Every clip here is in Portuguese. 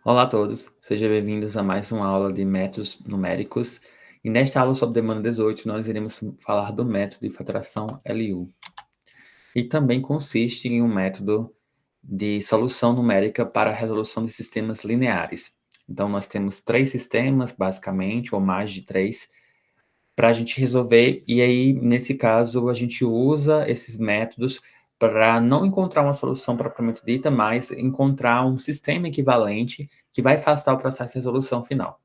Olá a todos, sejam bem-vindos a mais uma aula de métodos numéricos. E nesta aula sobre demanda 18, nós iremos falar do método de fatoração LU. E também consiste em um método de solução numérica para a resolução de sistemas lineares. Então, nós temos três sistemas, basicamente, ou mais de três, para a gente resolver. E aí, nesse caso, a gente usa esses métodos para não encontrar uma solução propriamente dita, mas encontrar um sistema equivalente que vai facilitar o processo de resolução final.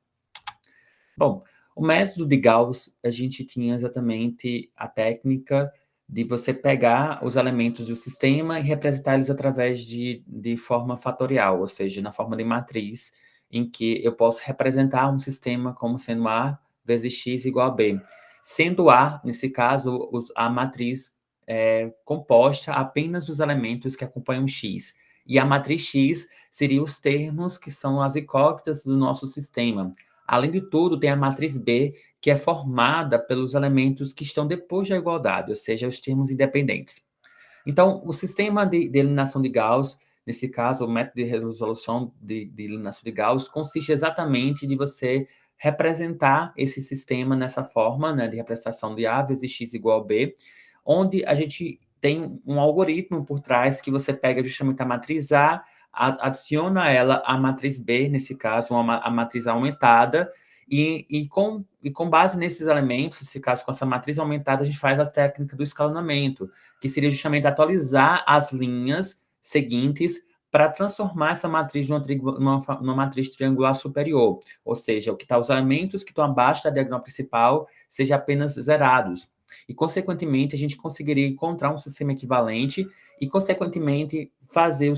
Bom, o método de Gauss, a gente tinha exatamente a técnica de você pegar os elementos do sistema e representar eles através de forma fatorial, ou seja, na forma de matriz, em que eu posso representar um sistema como sendo A vezes X igual a B. Sendo A, nesse caso, a matriz composta apenas dos elementos que acompanham X. E a matriz X seria os termos que são as incógnitas do nosso sistema. Além de tudo, tem a matriz B, que é formada pelos elementos que estão depois da igualdade, ou seja, os termos independentes. Então, o sistema de eliminação de Gauss, nesse caso, o método de resolução de eliminação de Gauss, consiste exatamente de você representar esse sistema nessa forma, né, de representação de A vezes X igual a B, onde a gente tem um algoritmo por trás que você pega justamente a matriz A, adiciona ela à matriz B, nesse caso, a matriz aumentada, e com base nesses elementos, nesse caso, com essa matriz aumentada, a gente faz a técnica do escalonamento, que seria justamente atualizar as linhas seguintes para transformar essa matriz numa matriz triangular superior, ou seja, os elementos que estão abaixo da diagonal principal sejam apenas zerados. E, consequentemente, a gente conseguiria encontrar um sistema equivalente e, consequentemente, fazer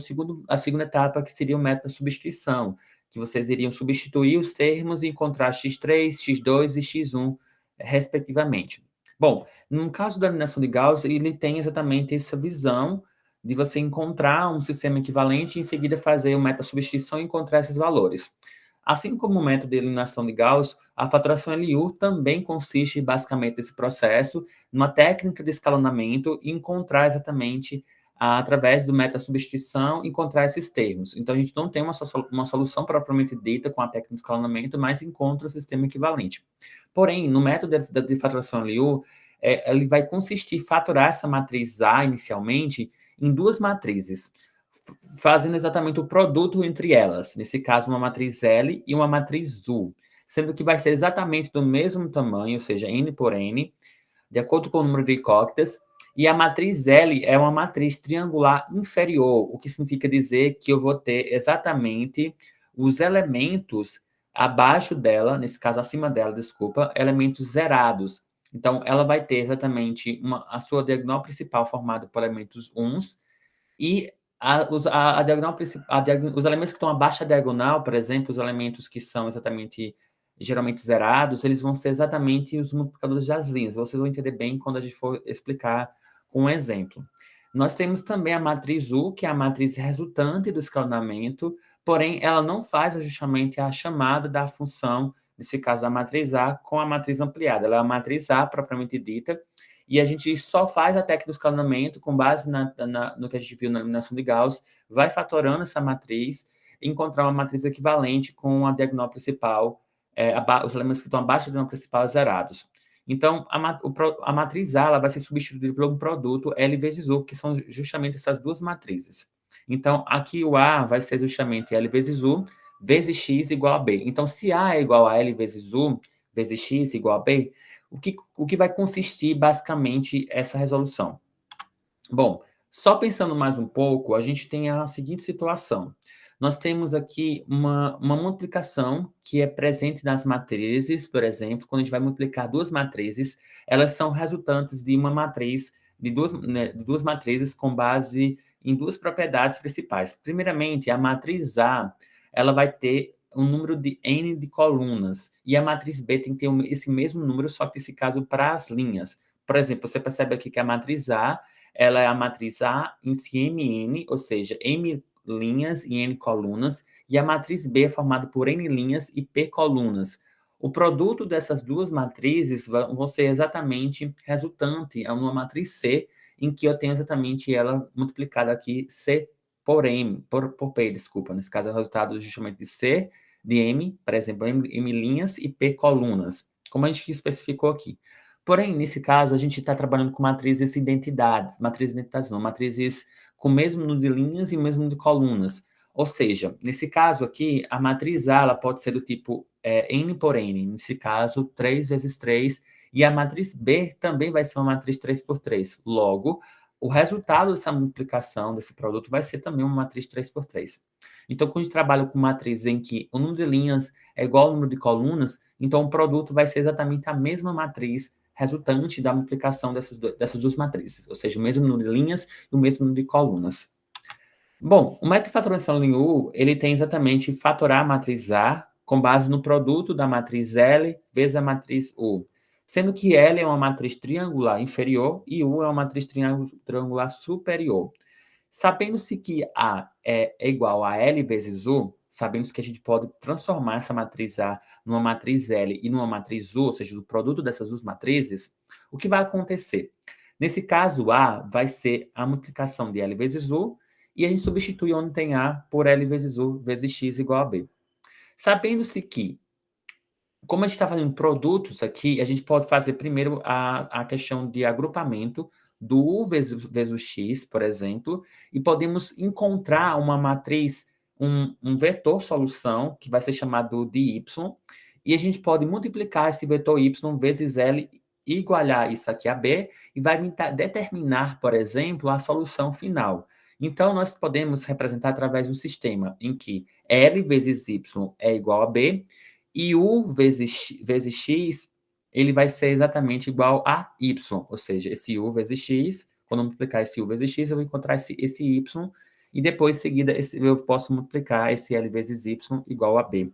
a segunda etapa, que seria o método da substituição, que vocês iriam substituir os termos e encontrar x3, x2 e x1, respectivamente. Bom, no caso da eliminação de Gauss, ele tem exatamente essa visão de você encontrar um sistema equivalente e, em seguida, fazer o método da substituição e encontrar esses valores. Assim como o método de eliminação de Gauss, a fatoração LU também consiste basicamente nesse processo, numa técnica de escalonamento e encontrar exatamente, através do método da substituição, encontrar esses termos. Então, a gente não tem uma solução propriamente dita com a técnica de escalonamento, mas encontra o sistema equivalente. Porém, no método de fatoração LU, ele vai consistir em fatorar essa matriz A inicialmente em duas matrizes, fazendo exatamente o produto entre elas, nesse caso uma matriz L e uma matriz U, sendo que vai ser exatamente do mesmo tamanho, ou seja, N por N, de acordo com o número de incógnitas, e a matriz L é uma matriz triangular inferior, o que significa dizer que eu vou ter exatamente os elementos abaixo dela, nesse caso acima dela, desculpa, elementos zerados. Então, ela vai ter exatamente a sua diagonal principal formada por elementos uns e a diagonal principal, os elementos que estão abaixo da diagonal, por exemplo, os elementos que são exatamente, geralmente zerados, eles vão ser exatamente os multiplicadores das linhas. Vocês vão entender bem quando a gente for explicar com um exemplo. Nós temos também a matriz U, que é a matriz resultante do escalonamento, porém, ela não faz justamente a chamada da função, nesse caso, a matriz A, com a matriz ampliada. Ela é a matriz A, propriamente dita, e a gente só faz a técnica do escalonamento com base no que a gente viu na eliminação de Gauss, vai fatorando essa matriz e encontrar uma matriz equivalente com a diagonal principal, os elementos que estão abaixo da diagonal principal zerados. Então, a matriz A ela vai ser substituída por um produto L vezes U, que são justamente essas duas matrizes. Então, aqui o A vai ser justamente L vezes U, vezes X igual a B. Então, se A é igual a L vezes U, vezes X igual a B, o que vai consistir basicamente essa resolução? Bom, só pensando mais um pouco, a gente tem a seguinte situação. Nós temos aqui uma multiplicação que é presente nas matrizes, por exemplo, quando a gente vai multiplicar duas matrizes, elas são resultantes de uma matriz, de duas matrizes com base em duas propriedades principais. Primeiramente, a matriz A, ela vai ter um número de n de colunas, e a matriz B tem que ter esse mesmo número, só que esse caso para as linhas. Por exemplo, você percebe aqui que a matriz A ela é a matriz A em si Mn, ou seja, M linhas e N colunas, e a matriz B é formada por N linhas e P colunas. O produto dessas duas matrizes vão ser exatamente resultante a uma matriz C, em que eu tenho exatamente ela multiplicada aqui C por M, por P, desculpa. Nesse caso, é o resultado justamente de C, de M, por exemplo, M linhas e P colunas, como a gente especificou aqui. Porém, nesse caso, a gente está trabalhando com matrizes identidades não, matrizes com o mesmo número de linhas e o mesmo número de colunas. Ou seja, nesse caso aqui, a matriz A ela pode ser do tipo N por N, nesse caso, 3 vezes 3, e a matriz B também vai ser uma matriz 3 por 3. Logo, o resultado dessa multiplicação desse produto vai ser também uma matriz 3 por 3. Então, quando a gente trabalha com matrizes em que o número de linhas é igual ao número de colunas, então o produto vai ser exatamente a mesma matriz resultante da multiplicação dessas duas matrizes, ou seja, o mesmo número de linhas e o mesmo número de colunas. Bom, o método de fatoração linear, ele tem exatamente fatorar a matriz A com base no produto da matriz L vezes a matriz U, sendo que L é uma matriz triangular inferior e U é uma matriz triangular superior. Sabendo-se que A é igual a L vezes U, sabemos que a gente pode transformar essa matriz A numa matriz L e numa matriz U, ou seja, o produto dessas duas matrizes, o que vai acontecer? Nesse caso, A vai ser a multiplicação de L vezes U, e a gente substitui onde tem A por L vezes U vezes X igual a B. Sabendo-se que, como a gente está fazendo produtos aqui, a gente pode fazer primeiro a questão de agrupamento do U vezes X, por exemplo, e podemos encontrar uma matriz, um vetor solução, que vai ser chamado de Y, e a gente pode multiplicar esse vetor Y vezes L e igualar isso aqui a B, e vai determinar, por exemplo, a solução final. Então, nós podemos representar através de um sistema em que L vezes Y é igual a B, e U vezes X, ele vai ser exatamente igual a Y, ou seja, esse U vezes X, quando eu multiplicar esse U vezes X, eu vou encontrar esse Y, e depois, em seguida, eu posso multiplicar esse L vezes Y igual a B.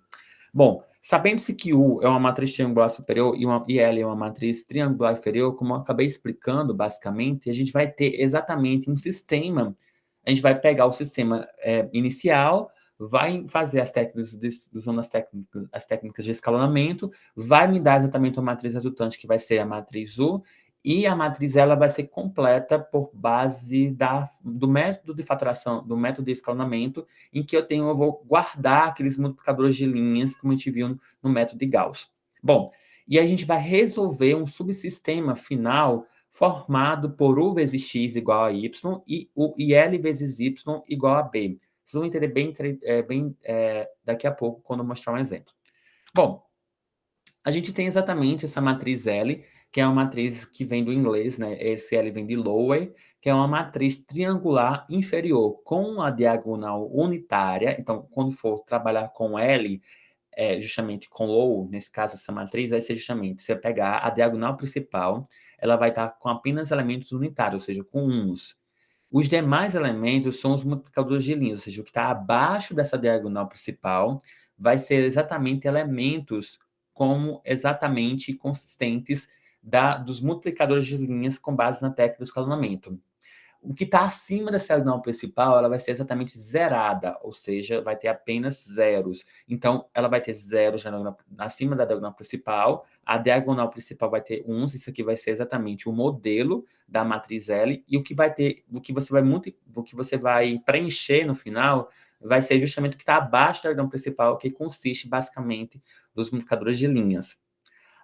Bom, sabendo-se que U é uma matriz triangular superior e L é uma matriz triangular inferior, como eu acabei explicando, basicamente, a gente vai ter exatamente um sistema, a gente vai pegar o sistema inicial, vai fazer usando as técnicas de escalonamento, vai me dar exatamente uma matriz resultante, que vai ser a matriz U, e a matriz ela vai ser completa por base do método de fatoração, do método de escalonamento, em que eu vou guardar aqueles multiplicadores de linhas, como a gente viu no método de Gauss. Bom, e a gente vai resolver um subsistema final formado por U vezes X igual a Y e L vezes Y igual a B. Vocês vão entender bem daqui a pouco, quando eu mostrar um exemplo. Bom, a gente tem exatamente essa matriz L, que é uma matriz que vem do inglês, né? Esse L vem de lower, que é uma matriz triangular inferior com a diagonal unitária. Então, quando for trabalhar com L, justamente com low, nesse caso, essa matriz vai ser justamente, você pegar a diagonal principal, ela vai estar com apenas elementos unitários, ou seja, com uns. Os demais elementos são os multiplicadores de linhas, ou seja, o que está abaixo dessa diagonal principal vai ser exatamente elementos como exatamente consistentes dos multiplicadores de linhas com base na técnica do escalonamento. O que está acima dessa diagonal principal, ela vai ser exatamente zerada, ou seja, vai ter apenas zeros. Então, ela vai ter zeros acima da diagonal principal, a diagonal principal vai ter uns, isso aqui vai ser exatamente o modelo da matriz L, e o que você vai preencher no final vai ser justamente o que está abaixo da diagonal principal, que consiste basicamente dos multiplicadores de linhas.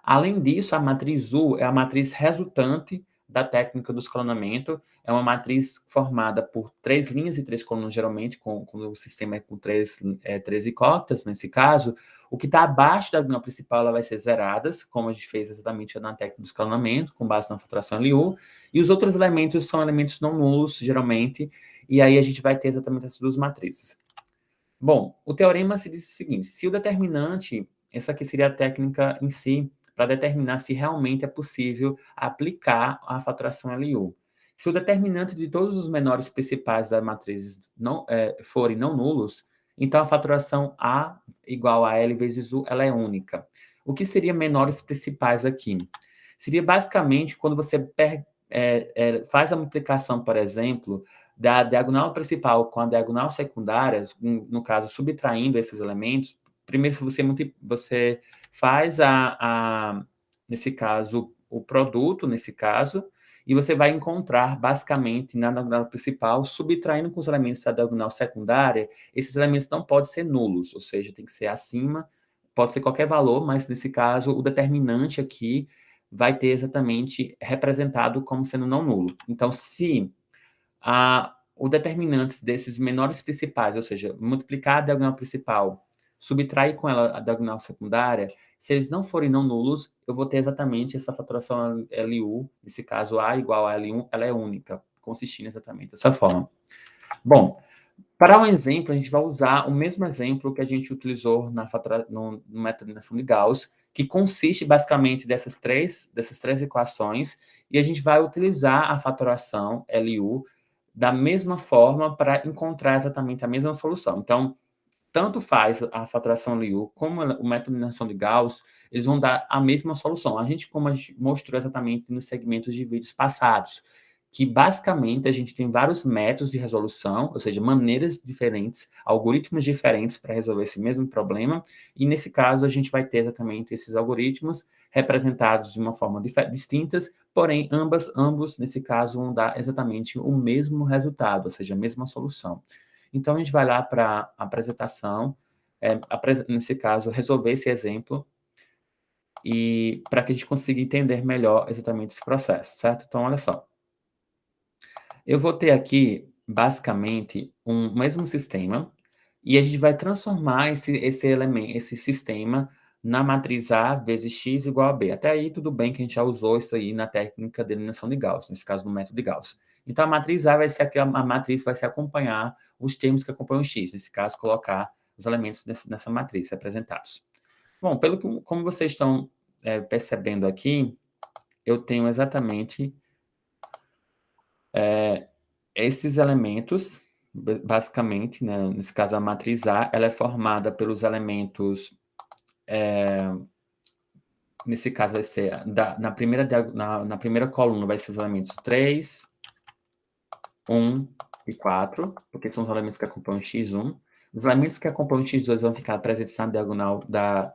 Além disso, a matriz U é a matriz resultante da técnica do escalonamento. É uma matriz formada por 3 linhas e 3 colunas, geralmente, quando o sistema é com 3 incógnitas, nesse caso. O que está abaixo da diagonal principal ela vai ser zeradas, como a gente fez exatamente na técnica do escalonamento, com base na fatoração LU. E os outros elementos são elementos não nulos, geralmente, e aí a gente vai ter exatamente essas duas matrizes. Bom, o teorema se diz o seguinte: se o determinante, essa aqui seria a técnica em si, para determinar se realmente é possível aplicar a fatoração LU. Se o determinante de todos os menores principais das matrizes forem não nulos, então a fatoração A igual a L vezes U, ela é única. O que seria menores principais aqui? Seria basicamente quando você faz a multiplicação, por exemplo, da diagonal principal com a diagonal secundária, no caso, subtraindo esses elementos. Primeiro, você faz nesse caso, o produto, nesse caso, e você vai encontrar, basicamente, na diagonal principal, subtraindo com os elementos da diagonal secundária, esses elementos não podem ser nulos, ou seja, tem que ser acima, pode ser qualquer valor, mas nesse caso, o determinante aqui vai ter exatamente representado como sendo não nulo. Então, se o determinante desses menores principais, ou seja, multiplicar a diagonal principal, subtrair com ela a diagonal secundária, se eles não forem não nulos, eu vou ter exatamente essa fatoração LU, nesse caso A igual a L1, ela é única, consistindo exatamente dessa forma. Bom, para um exemplo, a gente vai usar o mesmo exemplo que a gente utilizou no método de indução de Gauss, que consiste basicamente dessas três equações, e a gente vai utilizar a fatoração LU da mesma forma para encontrar exatamente a mesma solução. Então, tanto faz a fatoração LU como o método de indução de Gauss, eles vão dar a mesma solução. Como a gente mostrou exatamente nos segmentos de vídeos passados, que basicamente a gente tem vários métodos de resolução, ou seja, maneiras diferentes, algoritmos diferentes para resolver esse mesmo problema, e nesse caso a gente vai ter exatamente esses algoritmos representados de uma forma distintas, porém ambos nesse caso vão dar exatamente o mesmo resultado, ou seja, a mesma solução. Então a gente vai lá para a apresentação, nesse caso resolver esse exemplo, e para que a gente consiga entender melhor exatamente esse processo, certo? Então olha só. Eu vou ter aqui, basicamente, um mesmo sistema, e a gente vai transformar esse sistema na matriz A vezes x igual a b. Até aí, tudo bem que a gente já usou isso aí na técnica de eliminação de Gauss, nesse caso, no método de Gauss. Então, a matriz A vai ser a matriz vai se acompanhar os termos que acompanham o x, nesse caso, colocar os elementos nessa matriz representados. Bom, como vocês estão percebendo aqui, eu tenho exatamente esses elementos, basicamente, né, nesse caso a matriz A, ela é formada pelos elementos, nesse caso vai ser, na primeira coluna vai ser os elementos 3, 1 e 4, porque são os elementos que acompanham x1. Os elementos que acompanham x2 vão ficar presentes na diagonal,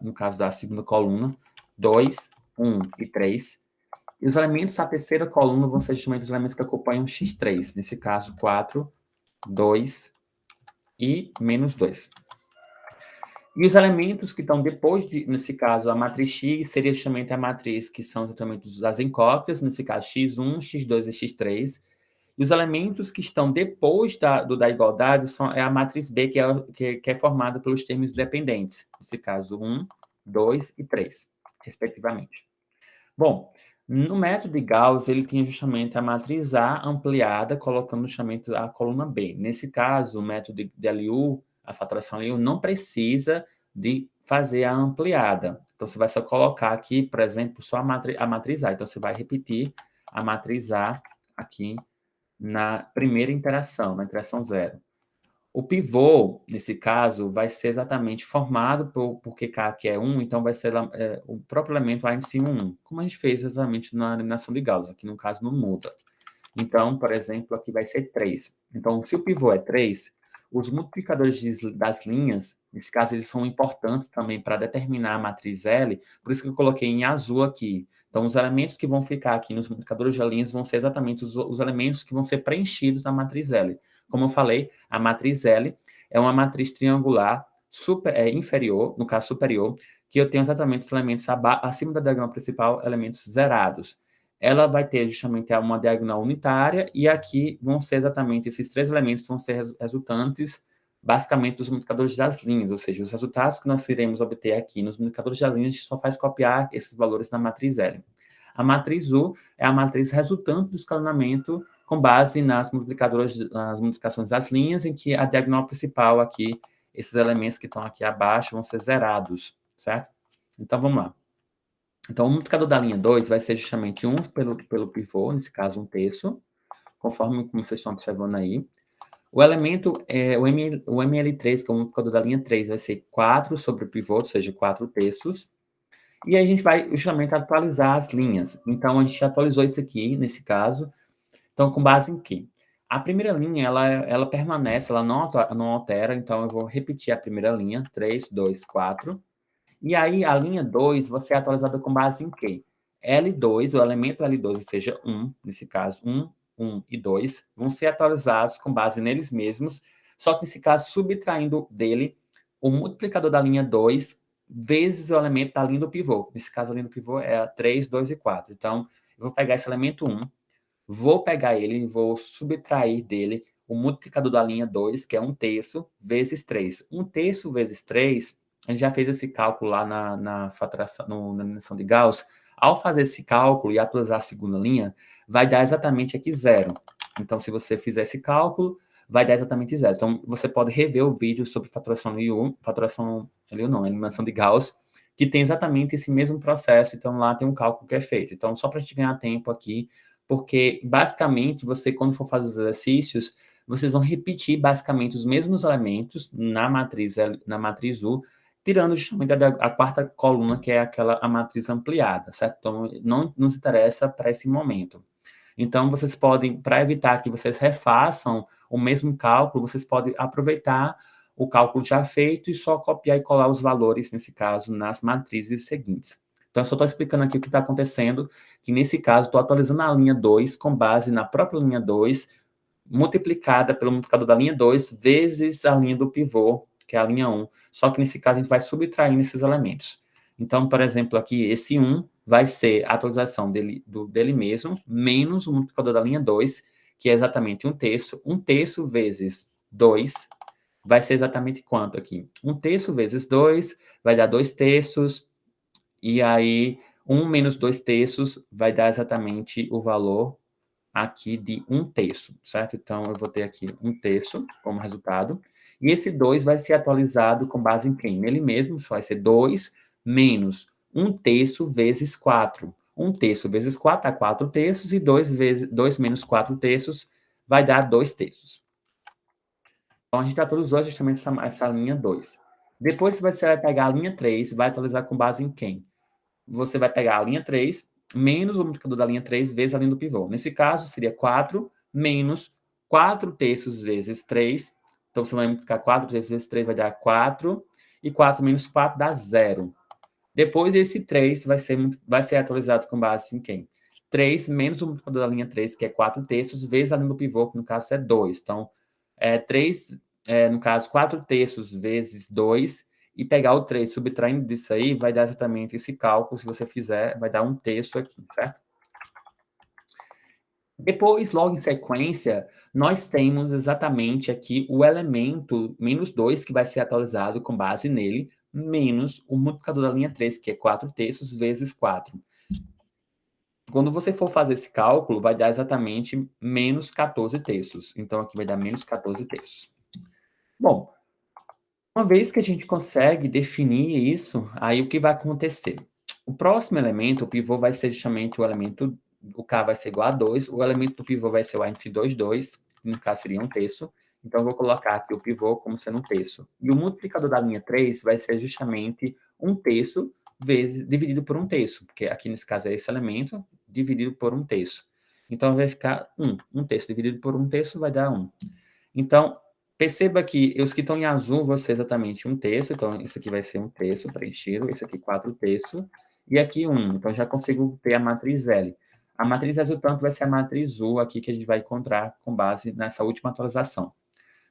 no caso da segunda coluna, 2, 1 e 3. E os elementos da terceira coluna vão ser justamente os elementos que acompanham x3, nesse caso 4, 2 e menos 2. E os elementos que estão depois, nesse caso, a matriz X seria justamente a matriz que são exatamente as incógnitas, nesse caso x1, x2 e x3. E os elementos que estão depois da igualdade é a matriz B, que é formada pelos termos dependentes, nesse caso 1, 2 e 3, respectivamente. Bom, no método de Gauss, ele tinha justamente a matriz A ampliada, colocando justamente a coluna B. Nesse caso, o método de LU, a fatoração LU, não precisa de fazer a ampliada. Então, você vai só colocar aqui, por exemplo, só a matriz A. Então, você vai repetir a matriz A aqui na primeira interação, na interação 0. O pivô, nesse caso, vai ser exatamente formado por QK, que é 1, então vai ser o próprio elemento A em si 1, como a gente fez exatamente na eliminação de Gauss, aqui no caso não muda. Então, por exemplo, aqui vai ser 3. Então, se o pivô é 3, os multiplicadores das linhas, nesse caso, eles são importantes também para determinar a matriz L, por isso que eu coloquei em azul aqui. Então, os elementos que vão ficar aqui nos multiplicadores de linhas vão ser exatamente os elementos que vão ser preenchidos na matriz L. Como eu falei, a matriz L é uma matriz triangular inferior, no caso superior, que eu tenho exatamente os elementos acima da diagonal principal, elementos zerados. Ela vai ter justamente uma diagonal unitária, e aqui vão ser exatamente esses três elementos que vão ser resultantes, basicamente, dos multiplicadores das linhas, ou seja, os resultados que nós iremos obter aqui nos multiplicadores das linhas, a gente só faz copiar esses valores na matriz L. A matriz U é a matriz resultante do escalonamento com base nas multiplicações das linhas, em que a diagonal principal aqui, esses elementos que estão aqui abaixo, vão ser zerados, certo? Então, vamos lá. Então, o multiplicador da linha 2 vai ser justamente 1 pelo pivô, nesse caso 1/3, conforme como vocês estão observando aí. O elemento, o ML3, que é o multiplicador da linha 3, vai ser 4 sobre o pivô, ou seja, 4/3. E aí a gente vai justamente atualizar as linhas. Então, a gente atualizou isso aqui, nesse caso. Então, com base em quê? A primeira linha, ela permanece, ela não altera. Então, eu vou repetir a primeira linha, 3, 2, 4. E aí, a linha 2 vai ser atualizada com base em quê? L2, o elemento L2, ou seja, 1, nesse caso, 1, 1 e 2, vão ser atualizados com base neles mesmos, só que nesse caso, subtraindo dele o multiplicador da linha 2 vezes o elemento da linha do pivô. Nesse caso, a linha do pivô é a 3, 2 e 4. Então, eu vou pegar esse elemento 1, vou pegar ele e vou subtrair dele o multiplicador da linha 2, que é 1/3, vezes 3. 1/3 vezes 3, a gente já fez esse cálculo lá na faturação, na dimensão de Gauss. Ao fazer esse cálculo e atualizar a segunda linha, vai dar exatamente aqui zero. Então, se você fizer esse cálculo, vai dar exatamente zero. Então, você pode rever o vídeo sobre faturação LU, faturação LU não, animação de Gauss, que tem exatamente esse mesmo processo. Então, lá tem um cálculo que é feito. Então, só para a gente ganhar tempo aqui, porque basicamente você, quando for fazer os exercícios, vocês vão repetir basicamente os mesmos elementos na matriz U, tirando justamente a quarta coluna, que é aquela a matriz ampliada, certo? Então, não nos interessa para esse momento. Então, vocês podem, para evitar que vocês refaçam o mesmo cálculo, vocês podem aproveitar o cálculo já feito e só copiar e colar os valores, nesse caso, nas matrizes seguintes. Então, eu só estou explicando aqui o que está acontecendo, que nesse caso, estou atualizando a linha 2 com base na própria linha 2, multiplicada pelo multiplicador da linha 2, vezes a linha do pivô, que é a linha 1. Só que nesse caso, a gente vai subtraindo esses elementos. Então, por exemplo, aqui, esse 1 vai ser a atualização dele mesmo, menos o multiplicador da linha 2, que é exatamente 1/3. 1/3 vezes 2 vai ser exatamente quanto aqui? 1/3 vezes 2 vai dar 2/3, e aí 1 menos 2/3 vai dar exatamente o valor aqui de 1/3, certo? Então, eu vou ter aqui 1/3 como resultado, e esse 2 vai ser atualizado com base em quem? Nele mesmo, só vai ser 2 menos 1/3 vezes 4. 1/3 vezes 4 dá 4/3, e 2 menos 4/3 vai dar 2/3. Então, a gente atualizou justamente essa linha 2. Depois você vai pegar a linha 3, vai atualizar com base em quem? Você vai pegar a linha 3, menos o multiplicador da linha 3 vezes a linha do pivô. Nesse caso, seria 4 menos 4/3 vezes 3. Então, você vai multiplicar 4/3 vezes 3, vai dar 4. E 4 menos 4 dá 0. Depois, esse 3 vai ser atualizado com base em quem? 3 menos o multiplicador da linha 3, que é 4/3, vezes a linha do pivô, que no caso é 2. Então, 3, no caso, 4/3 vezes 2, e pegar o 3 subtraindo disso aí, vai dar exatamente esse cálculo. Se você fizer, vai dar 1/3 aqui, certo? Depois, logo em sequência, nós temos exatamente aqui o elemento menos 2, que vai ser atualizado com base nele, menos o multiplicador da linha 3, que é 4/3 vezes 4. Quando você for fazer esse cálculo, vai dar exatamente menos 14/3. Então, aqui vai dar menos 14/3. Bom, uma vez que a gente consegue definir isso, aí o que vai acontecer? O próximo elemento, o pivô, vai ser justamente o elemento, o K vai ser igual a 2, o elemento do pivô vai ser o índice 2, 2, que no caso seria 1/3. Então, eu vou colocar aqui o pivô como sendo 1/3. E o multiplicador da linha 3 vai ser justamente 1/3 vezes, dividido por 1/3, porque aqui nesse caso é esse elemento, dividido por 1/3. Então, vai ficar 1. 1/3 dividido por 1/3 vai dar 1. Então, perceba que os que estão em azul vão ser exatamente 1/3, então isso aqui vai ser 1/3 preenchido, esse aqui 4/3, e aqui 1. Então, já consigo ter a matriz L. A matriz resultante vai ser a matriz U aqui, que a gente vai encontrar com base nessa última atualização.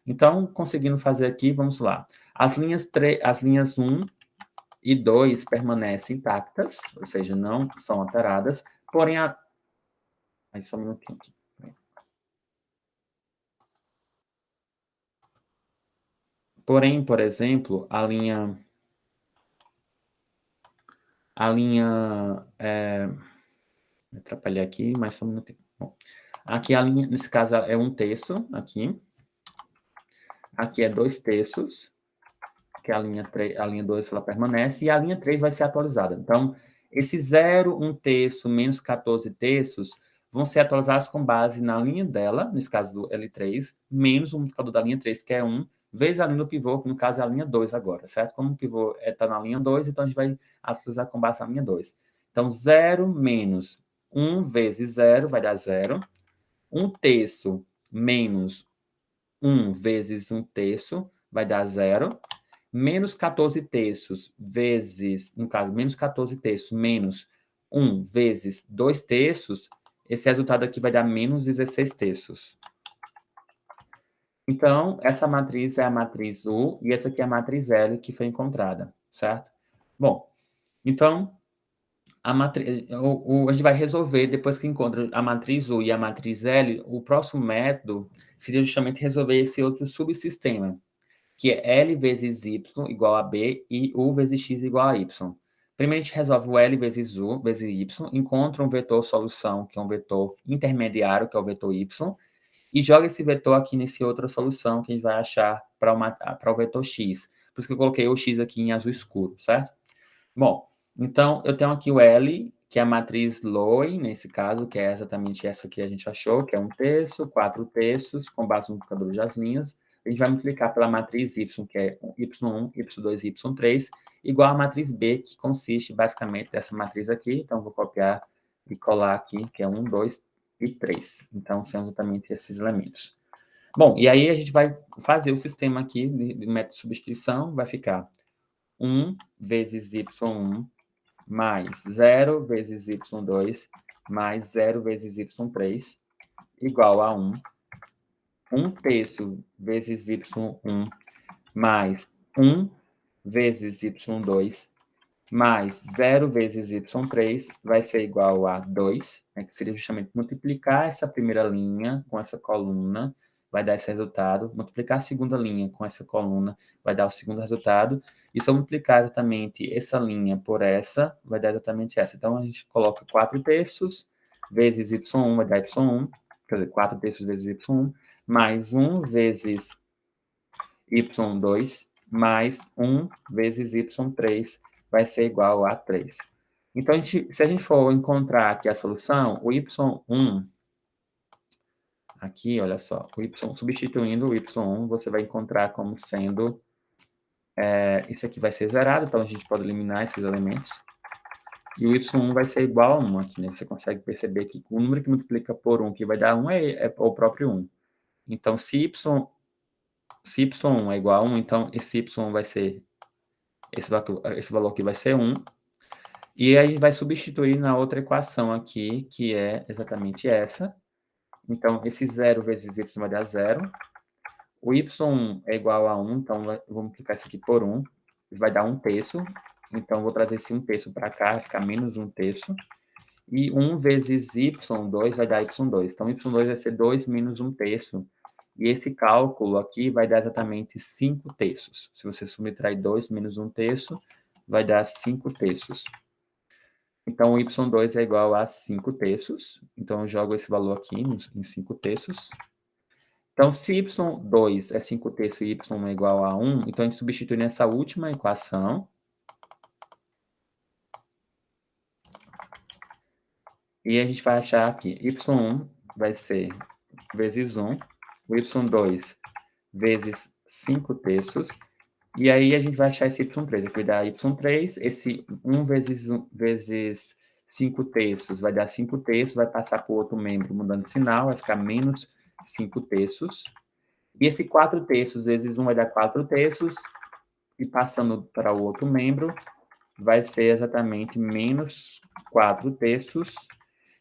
Então, conseguindo fazer aqui, vamos lá. As linhas 1 e 2 permanecem intactas, ou seja, não são alteradas, porém Aí, só um minutinho aqui. Porém, por exemplo, me atrapalhei aqui, mas só um minutinho. Bom, aqui a linha, nesse caso, é 1/3, aqui. Aqui é 2/3, que a linha 2 ela permanece, e a linha 3 vai ser atualizada. Então, esse 0, 1/3, menos 14/3 vão ser atualizados com base na linha dela, nesse caso do L3, menos o multiplicador da linha 3, que é 1, vezes a linha do pivô, que no caso é a linha 2 agora, certo? Como o pivô está na linha 2, então a gente vai atualizar com base na linha 2. Então, 0 menos 1 vezes 0 vai dar 0. 1/3 menos 1 vezes 1/3 vai dar 0. Menos 14/3 vezes, no caso, menos 14/3 menos 1 vezes 2 terços, esse resultado aqui vai dar menos 16 terços. Então, essa matriz é a matriz U e essa aqui é a matriz L que foi encontrada, certo? Bom, então, a gente vai resolver, depois que encontra a matriz U e a matriz L, o próximo método seria justamente resolver esse outro subsistema, que é L vezes Y igual a B e U vezes X igual a Y. Primeiro a gente resolve o L vezes U vezes Y, encontra um vetor solução, que é um vetor intermediário, que é o vetor Y, e joga esse vetor aqui nessa outra solução que a gente vai achar para o vetor X. Por isso que eu coloquei o X aqui em azul escuro, certo? Bom, então eu tenho aqui o L, que é a matriz Lowe, nesse caso, que é exatamente essa que a gente achou, que é 1 terço, 4 terços, com base no multiplicador das linhas. A gente vai multiplicar pela matriz Y, que é Y1, Y2, Y3, igual à matriz B, que consiste basicamente dessa matriz aqui. Então, vou copiar e colar aqui, que é 1, 2 e 3. Então, são exatamente esses elementos. Bom, e aí a gente vai fazer o sistema aqui de método de substituição, vai ficar 1 vezes y1 mais 0 vezes y2 mais 0 vezes y3 igual a 1 terço vezes y1 mais 1 vezes y2 mais 0 vezes y3 vai ser igual a 2, né, que seria justamente multiplicar essa primeira linha com essa coluna, vai dar esse resultado, multiplicar a segunda linha com essa coluna, vai dar o segundo resultado, e se eu multiplicar exatamente essa linha por essa, vai dar exatamente essa. Então, a gente coloca 4 terços vezes y1 vai dar y1, quer dizer, 4 terços vezes y1, mais 1 vezes y2 mais 1 vezes y3 vai ser igual a 3. Então, se a gente for encontrar aqui a solução, o y1, aqui, olha só, o y, substituindo o y1, você vai encontrar como sendo, isso aqui vai ser zerado, então a gente pode eliminar esses elementos. E o y1 vai ser igual a 1 aqui, né? Você consegue perceber que o número que multiplica por 1, que vai dar 1, é o próprio 1. Então, se y1 é igual a 1, então esse y vai ser, esse valor aqui vai ser 1. E aí a gente vai substituir na outra equação aqui, que é exatamente essa. Então, esse 0 vezes y vai dar 0. O y é igual a 1, então vou multiplicar isso aqui por 1. Vai dar 1 terço. Então, vou trazer esse 1 terço para cá, vai ficar menos 1 terço. E 1 vezes y2 vai dar y2. Então, y2 vai ser 2 menos 1 terço. E esse cálculo aqui vai dar exatamente 5 terços. Se você subtrair 2 menos 1 terço, vai dar 5 terços. Então, o y2 é igual a 5 terços. Então, eu jogo esse valor aqui em 5 terços. Então, se y2 é 5 terços e y é igual a 1, então a gente substitui nessa última equação. E a gente vai achar aqui, y1 vai ser vezes 1, o y2 vezes 5 terços, e aí a gente vai achar esse y3, aqui vai dar y3, esse 1 vezes 5 terços vai dar 5 terços, vai passar para o outro membro mudando de sinal, vai ficar menos 5 terços, e esse 4 terços vezes 1 vai dar 4 terços, e passando para o outro membro, vai ser exatamente menos 4 terços.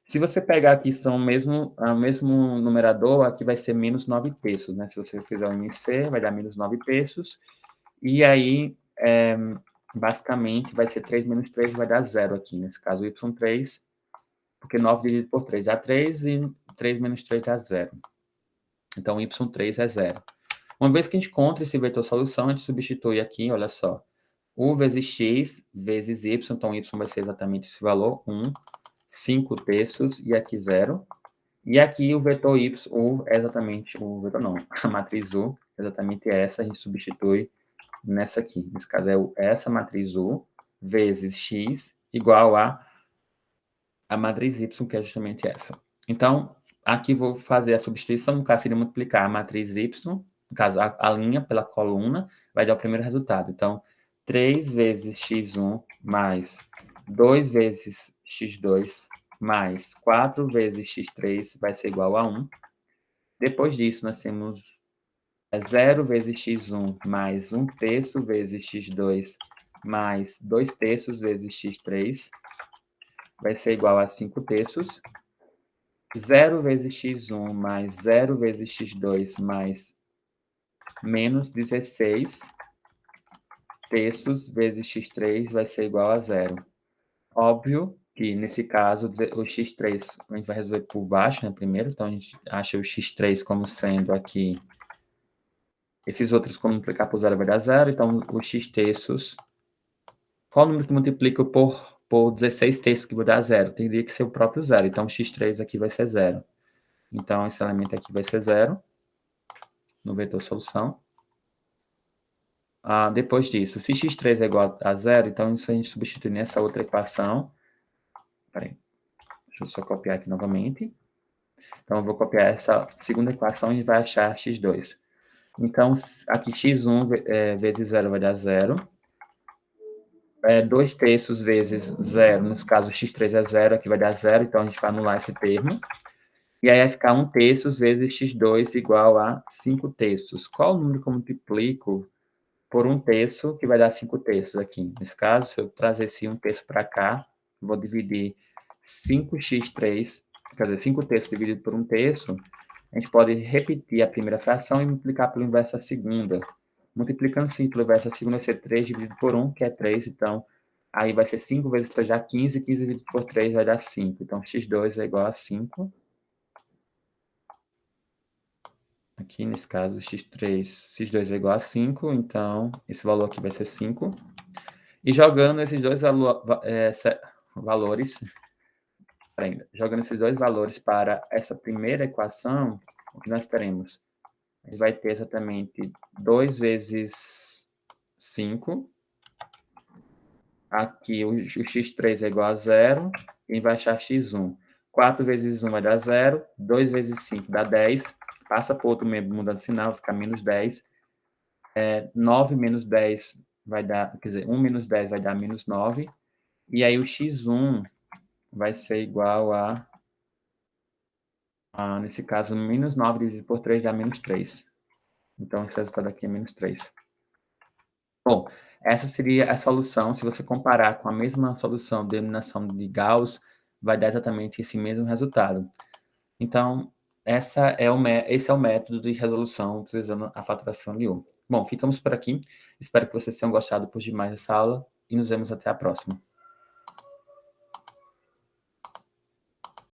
Se você pegar aqui são o mesmo numerador, aqui vai ser menos 9 terços, né? Se você fizer o MC, vai dar menos 9 terços. E aí, basicamente, vai ser 3 menos 3, vai dar 0 aqui. Nesse caso, y3, porque 9 dividido por 3 dá 3 e 3 menos 3 dá 0. Então, y3 é 0. Uma vez que a gente encontra esse vetor solução, a gente substitui aqui, olha só, u vezes x vezes y, então y vai ser exatamente esse valor, 1, 5 terços, e aqui 0. E aqui o vetor y, é exatamente o vetor não, a matriz u, exatamente essa, a gente substitui nessa aqui. Nesse caso é essa matriz u vezes x igual a matriz y, que é justamente essa. Então, aqui vou fazer a substituição, no caso seria multiplicar a matriz y, no caso a linha pela coluna, vai dar o primeiro resultado. Então, 3 vezes x1 mais 2 vezes x2 mais 4 vezes x3 vai ser igual a 1. Depois disso, nós temos 0 vezes x1 mais 1 terço vezes x2 mais 2 terços vezes x3 vai ser igual a 5/3. 0 vezes x1 mais 0 vezes x2 mais menos 16 terços vezes x3 vai ser igual a 0. Óbvio que, nesse caso, o x3 a gente vai resolver por baixo, né, primeiro. Então, a gente acha o x3 como sendo aqui. Esses outros, como multiplicar por 0, vai dar 0. Então, o x terços. Qual o número que multiplica por 16 terços que vai dar 0? Teria que ser o próprio 0. Então, o x3 aqui vai ser 0. Então, esse elemento aqui vai ser 0 no vetor solução. Depois disso, se x3 é igual a 0, então isso a gente substitui nessa outra equação. Peraí, deixa eu só copiar aqui novamente. Então, eu vou copiar essa segunda equação e vai achar x2. Então, aqui x1 vezes 0 vai dar 0. 2 terços vezes 0, no caso x3 é 0, aqui vai dar 0, então a gente vai anular esse termo. E aí vai ficar 1 terços vezes x2 igual a 5 terços. Qual o número que eu multiplico por 1 terço, que vai dar 5 terços aqui? Nesse caso, se eu trazer esse 1 terço para cá, vou dividir 5x3, quer dizer, 5 terços dividido por 1 terço, a gente pode repetir a primeira fração e multiplicar pelo inverso da segunda. Multiplicando 5 pelo inverso da segunda, vai ser 3 dividido por 1, que é 3. Então, aí vai ser 5 vezes 3 dá 15. 15 dividido por 3 vai dar 5. Então, x2 é igual a 5. Aqui, nesse caso, x2 é igual a 5. Então, esse valor aqui vai ser 5. E jogando esses dois valores, jogando esses dois valores para essa primeira equação, o que nós teremos? A gente vai ter exatamente 2 vezes 5. Aqui o x3 é igual a 0. E vai achar x1. 4 vezes 1 vai dar 0. 2 vezes 5 dá 10. Passa para outro membro mudando de sinal, fica menos 10. 9 menos 10 vai dar, quer dizer, 1 menos 10 vai dar menos 9. E aí o x1 vai ser igual nesse caso, menos 9 dividido por 3 dá menos 3. Então, esse resultado aqui é menos 3. Bom, essa seria a solução. Se você comparar com a mesma solução de eliminação de Gauss, vai dar exatamente esse mesmo resultado. Então, esse é o método de resolução utilizando a faturação Liouville. Bom, ficamos por aqui. Espero que vocês tenham gostado por demais dessa aula e nos vemos até a próxima.